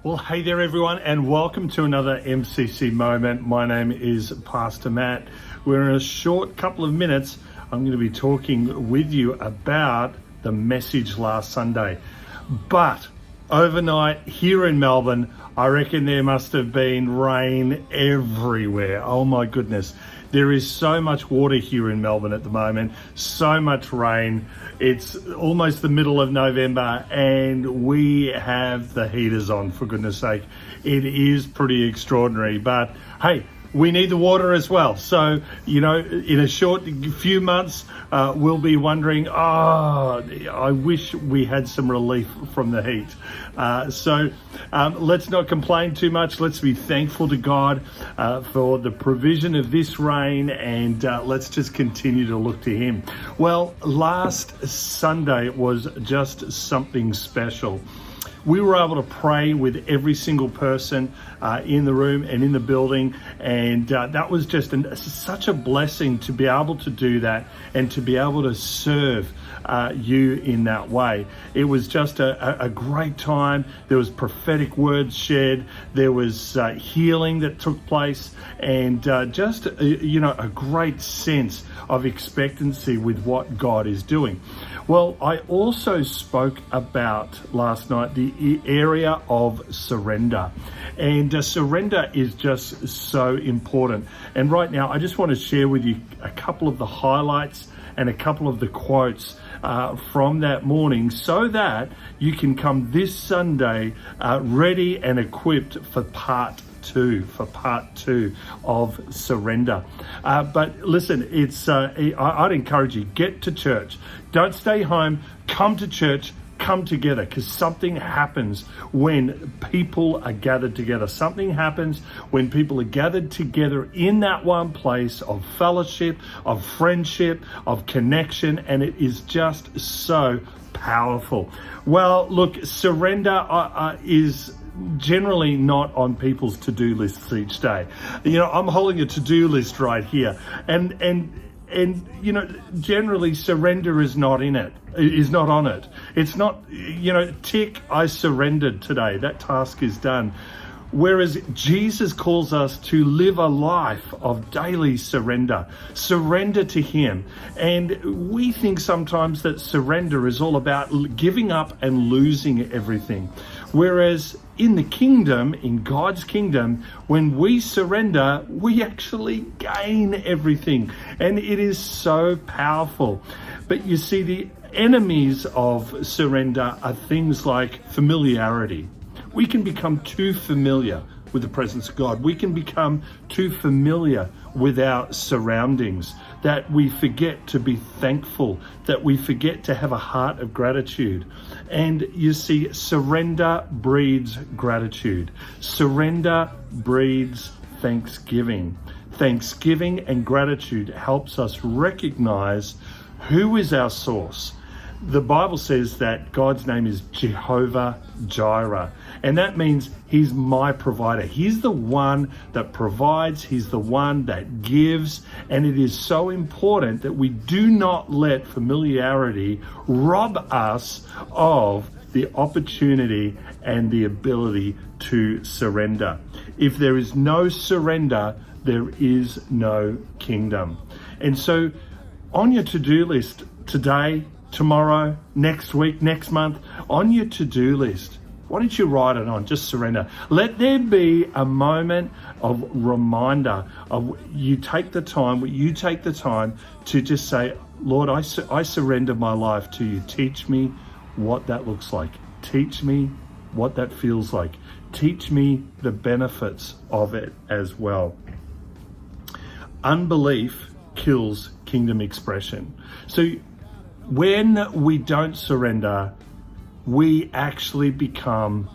Well, hey there everyone, and welcome to another MCC Moment. My name is Pastor Matt. We're in a short couple of minutes. I'm going to be talking with you about the message last Sunday. But overnight here in Melbourne, I reckon there must have been rain everywhere. Oh my goodness. There is so much water here in Melbourne at the moment, so much rain. It's almost the middle of November and we have the heaters on, for goodness sake. It is pretty extraordinary, but hey, we need the water as well. So, in a short few months, we'll be wondering, I wish we had some relief from the heat. So let's not complain too much. Let's be thankful to God for the provision of this rain, and let's just continue to look to Him. Well, last Sunday was just something special. We were able to pray with every single person in the room and in the building, and that was just such a blessing to be able to do that and to be able to serve you in that way. It was just a great time. There was prophetic words shared, there was healing that took place, and just a great sense of expectancy with what God is doing. Well, I also spoke about last night the area of surrender. And surrender is just so important. And right now, I just want to share with you a couple of the highlights and a couple of the quotes from that morning, so that you can come this Sunday ready and equipped for part two of surrender. But listen, I'd encourage you, get to church. Don't stay home, come to church, come together, because something happens when people are gathered together. Something happens when people are gathered together in that one place of fellowship, of friendship, of connection, and it is just so powerful. Well, look, surrender is generally not on people's to-do lists each day. I'm holding a to-do list right here, and generally surrender is not on it. It's not, tick, I surrendered today, that task is done. Whereas Jesus calls us to live a life of daily surrender to Him. And we think sometimes that surrender is all about giving up and losing everything. Whereas in the kingdom, in God's kingdom, when we surrender, we actually gain everything. And it is so powerful. But you see, the enemies of surrender are things like familiarity. We can become too familiar with the presence of God. We can become too familiar with our surroundings, that we forget to be thankful, that we forget to have a heart of gratitude. And you see, surrender breeds gratitude. Surrender breeds thanksgiving. Thanksgiving and gratitude helps us recognize who is our source. The Bible says that God's name is Jehovah Jireh, and that means He's my provider. He's the one that provides, He's the one that gives, and it is so important that we do not let familiarity rob us of the opportunity and the ability to surrender. If there is no surrender, there is no kingdom. And so on your to-do list today, tomorrow, next week, next month, on your to-do list, why don't you write it on? Just surrender. Let there be a moment of reminder of you take the time to just say, Lord, I surrender my life to you. Teach me what that looks like. Teach me what that feels like. Teach me the benefits of it as well. Unbelief kills kingdom expression. So when we don't surrender, we actually become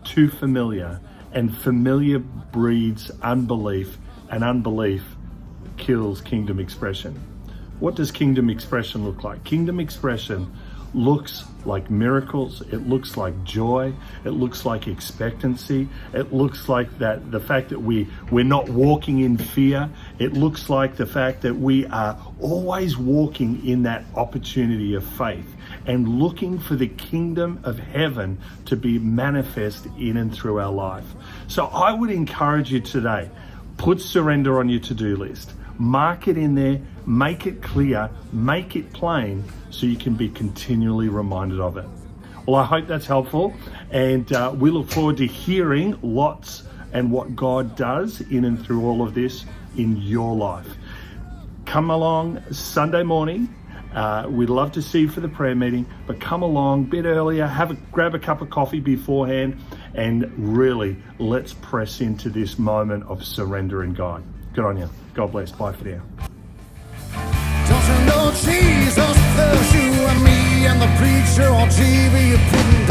too familiar, and familiar breeds unbelief, and unbelief kills kingdom expression. What does kingdom expression look like? Kingdom expression looks like miracles, it looks like joy, it looks like expectancy, it looks like that the fact that we're not walking in fear, it looks like the fact that we are always walking in that opportunity of faith. and looking for the kingdom of heaven to be manifest in and through our life. So I would encourage you today, put surrender on your to-do list. Mark it in there, make it clear, make it plain, so you can be continually reminded of it. Well, I hope that's helpful, and we look forward to hearing lots and what God does in and through all of this in your life. Come along Sunday morning. We'd love to see you for the prayer meeting, but come along a bit earlier, grab a cup of coffee beforehand, and really let's press into this moment of surrender in God. Good on you. God bless. Bye for now. Don't you know Jesus loves you and me and the preacher on TV? You're putting